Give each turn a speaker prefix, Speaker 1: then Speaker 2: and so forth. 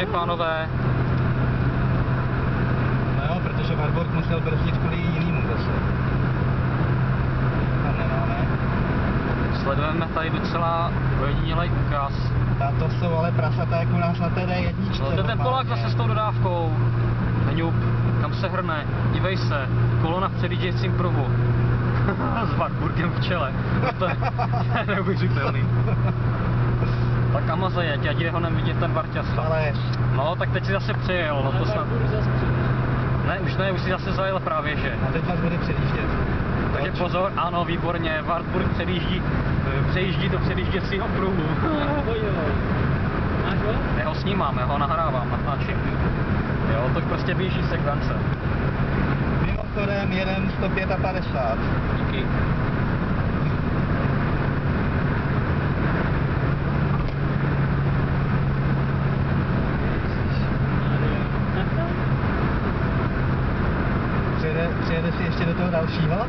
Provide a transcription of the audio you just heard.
Speaker 1: 4 pánové.
Speaker 2: No jo, protože Warburg musel brzdit kvůli jinému zase. A nemáme.
Speaker 1: Sledujeme tady docela ojedinělej úkaz.
Speaker 2: A to jsou ale prasata jako u nás na té D1.
Speaker 1: No, to je ten Polák zase s tou dodávkou. Hňup, kam se hrne, dívej se, kolona v předjíždějícím pruhu. S Warburgem v čele. To je neuvěřitelný. Tak Amaze jeď, ať je ho nevidět ten Varťasa.
Speaker 2: Ale...
Speaker 1: No, tak teď si zase přejel, no to snad... Ne, už si zase zajel právě, že?
Speaker 2: A teď vás bude předjíždět.
Speaker 1: Takže pozor, ano, výborně, Warburg přejíždí do předjížděcího pruhu. Já ho snímám, já ho nahrávám, natáčím. Jo, to prostě běží sekvence.
Speaker 2: Mimochodem jeden 155.
Speaker 1: Díky.
Speaker 2: Přijede si ještě do toho dalšího?